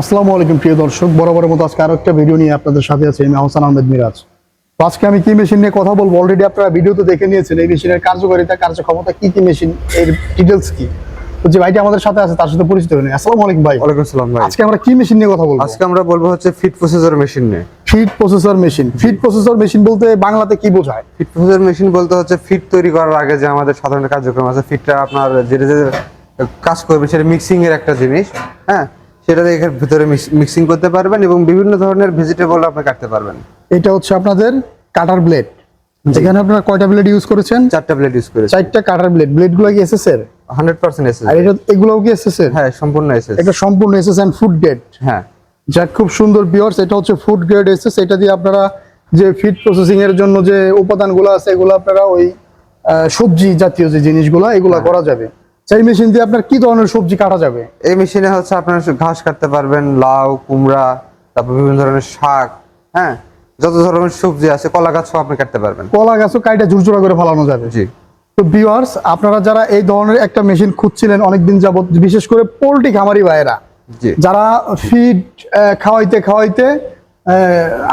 আসসালামু আলাইকুম প্রিয় দর্শক, বরাবরের মতো আজকে আরো একটা ভিডিও নিয়ে আপনাদের সাথে আছি আমি আহসান আহমেদ মিরাজ। তো আজকে আমি কি মেশিন নিয়ে কথা বলবো অলরেডি আপনারা ভিডিওতে দেখে নিয়েছেন। এই মেশিনের কার্যকারিতা, কার্যক্ষমতা, কি কি মেশিন, এর ডিটেইলস কি। তো যে ভাইটি আমাদের সাথে আছে তার সাথে পরিচিত হয়ে নিই। আসসালামু আলাইকুম ভাই। ওয়ালাইকুম আসসালাম ভাই। আজকে আমরা কি মেশিন নিয়ে কথা বলবো? আজকে আমরা বলবো হচ্ছে ফিড প্রসেসর মেশিন নিয়ে। Feed processor machine. Feed processor machine বলতে বাংলাতে কি বোঝায়? ফিড প্রসেসর মেশিন বলতে হচ্ছে ফিড তৈরি করার আগে যে আমাদের সাধারণ কার্যক্রম আছে, ফিডটা আপনার যেটা যে কাজ করবে সেটা মিক্সিং এর একটা জিনিস। হ্যাঁ, সেটা এর ভিতরে মিক্সিং করতে পারবেন এবং বিভিন্ন ধরনের ভেজিটেবল আপনি কাটতে পারবেন। এটা হচ্ছে আপনাদের কাটার ব্লেড। এখানে আপনারা কয়টা ব্লেড ইউজ করেছেন? 4টা ব্লেড ইউজ করেছি। 4টা কাটার ব্লেড। ব্লেডগুলো কি এসএস এর? 100% এসএস। আর এটা এগুলোও কি এসএস এর? হ্যাঁ, সম্পূর্ণ এসএস। এটা সম্পূর্ণ এসএস এন্ড ফুড গ্রেড। হ্যাঁ, যাক, খুব সুন্দর ভিউয়ার্স। এটা হচ্ছে ফুড গ্রেড এসএস। এটা দিয়ে আপনারা যে ফিড প্রসেসিং এর জন্য যে উপাদানগুলো আছে এগুলো আপনারা ওই সবজি জাতীয় যে জিনিসগুলো এগুলো করা যাবে। সেই মেশিন দিয়ে আপনার কি ধরনের সবজি কাটা যাবে? এই মেশিনে হচ্ছে আপনার ঘাস কাটতে পারবেন, লাউ, কুমড়া, তারপর বিভিন্ন ধরনের শাক, হ্যাঁ, যত ধরনের সবজি আছে, কলা গাছও আপনি কাটতে পারবেন। কলা গাছও কাইটা ঝুরঝুরা করে ফেলানো যাবে। জি। তো ভিউয়ার্স, আপনারা যারা এই ধরনের একটা মেশিন খুঁজছিলেন অনেকদিন যাবত, বিশেষ করে পোল্ট্রি খামারি ভাইয়েরা জি। যারা ফিড খাওয়াইতে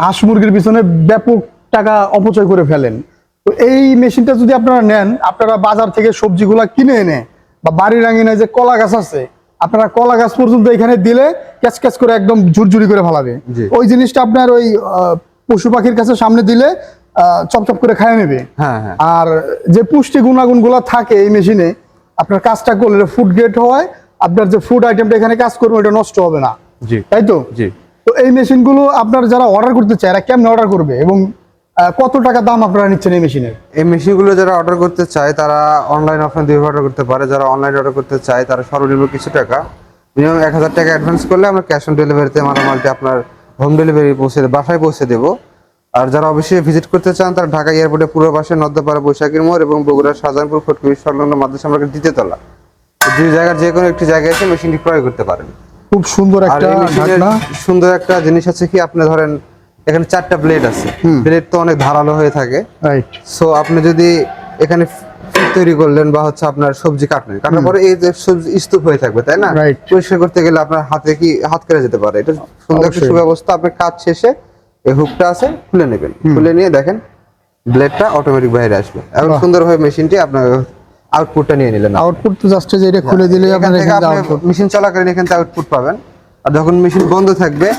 হাঁস মুরগির পিছনে ব্যাপক টাকা অপচয় করে ফেলেন, তো এই মেশিনটা যদি আপনারা নেন, আপনারা বাজার থেকে সবজিগুলা কিনে এনে বা বাড়ির আঙিনায় যে কলা গাছ আছে আপনারা কলা গাছ পর্যন্ত এখানে দিলে ক্যাচ ক্যাচ করে একদম ঝুরঝুরি করে ফেলাবে। জি। ওই জিনিসটা আপনার ওই পশু পাখির কাছে সামনে দিলে চপচপ করে খায় নেবে। হ্যাঁ, হ্যাঁ। আর যে পুষ্টি গুণাগুণ গুলা থাকে এই মেশিনে, আপনার কাজটা করলে ফুড গ্রেড হওয়ায় আপনার যে ফুড আইটেমটা এখানে কাজ করবে এটা নষ্ট হবে না। জি। তাই তো? জি। তো এই মেশিনগুলো আপনার যারা অর্ডার করতে চায় এরা কেমনে অর্ডার করবে এবং কত টাকা দাম আপনারা নিচ্ছেন এই মেশিনের? এই মেশিনগুলো যারা অর্ডার করতে চায় তারা অনলাইন অফলাইন দুইভাবে অর্ডার করতে পারে। যারা অনলাইন অর্ডার করতে চায় তারা সর্বনিম্ন কিছু টাকা, মিনিমাম 1000 টাকা অ্যাডভান্স করলে আমরা ক্যাশ অন ডেলিভারিতে মালামালটি আপনার হোম ডেলিভারি বাসায় পৌঁছে দেবো। আর যারা অবশ্যই ভিজিট করতে চান তারা ঢাকা এয়ারপোর্টে পূর্ব পাশে নদ্যপাড়া বৈশাখীর মোড় এবং বগুড়ার শাহজাহানপুর ফটকুড়ি সংলগ্ন মাদ্রাসা মার্কেট দ্বিতীয়তলা, দুই জায়গার যে কোনো একটি জায়গায় এসে মেশিনটি ক্রয় করতে পারেন। খুব সুন্দর আর একটা এই মেশিনের সুন্দর একটা জিনিস আছে কি, আপনি ধরেন এখানে 4টা ব্লেড আছে, ব্লেড তো অনেক ধারালো হয়ে থাকে। রাইট। সো আপনি যদি এখানে ফিড তৈরি করলেন বা হচ্ছে আপনার সবজি কাটলেন, কাটার পরে এই যে সবজি স্তূপ হয়ে থাকবে, তাই না? Right. পরিষ্কার করতে গেলে আপনার হাত কেটে যেতে পারে। এটা সুন্দর একটা অবশ্যই। সুব্যবস্থা। আপনি কাজ শেষে এই হুকটা আছে খুলে নেবেন, খুলে নিয়ে দেখেন ব্লেডটা অটোমেটিক বাইরে আসবে। এখন সুন্দরভাবে মেশিনটি আপনার আউটপুটটা নিয়ে নিলেন। আউটপুট তো জাস্ট যে এটা খুলে দিলে এখান আপনার থেকে এখানে আপনি আউটপুট। মেশিন চলাকালীন এখান থেকে আউটপুট পাবেন, আর যখন মেশিন বন্ধ থাকবে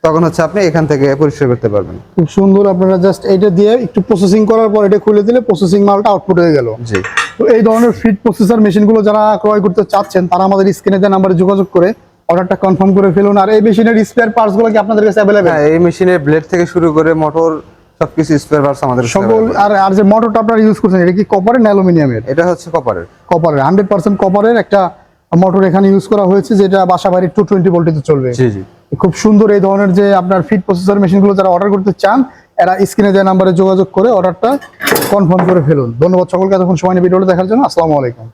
তখন হচ্ছে আপনি এখান থেকে পরিষ্কার করতে পারবেন। খুব সুন্দর। আপনারা জাস্ট এটা দিয়ে একটু প্রসেসিং করার পর এটা খুলে দিলে প্রসেসিং মালটা আউটপুট হয়ে গেল। জি। তো এই ধরনের ফিড প্রসেসর মেশিনগুলো যারা ক্রয় করতে চাচ্ছেন তারা আমাদের স্ক্রিনে দেওয়া নাম্বারে যোগাযোগ করে অর্ডারটা কনফার্ম করে ফেলুন। আর এই মেশিনের স্পেয়ার পার্টস গুলো কি আপনাদের কাছে অ্যাভেলেবেল? হ্যাঁ, এই মেশিনের ব্লেড থেকে শুরু করে মোটর সবকিছু স্পেয়ার পার্টস আমাদের কাছে সকল। available। আর যে মোটরটা আপনারা ইউজ করছেন এটা কি কপারের না অ্যালুমিনিয়ামের? এটা হচ্ছে কপারের। কপারের, 100% কপারের একটা মোটর এখানে ইউজ করা হয়েছে, যেটা বাসা বাড়ির 220 ভোল্টেজে চলবে। জি, জি। খুব সুন্দর। এই ধরনের যে আপনার ফিড প্রসেসর মেশিনগুলো যারা অর্ডার করতে চান এরা স্ক্রিনে দেওয়া নাম্বারে যোগাযোগ করে অর্ডারটা কনফার্ম করে ফেলুন। ধন্যবাদ সকলকে এতক্ষণ সময় নিয়ে ভিডিওটা দেখার জন্য। আসসালামু আলাইকুম।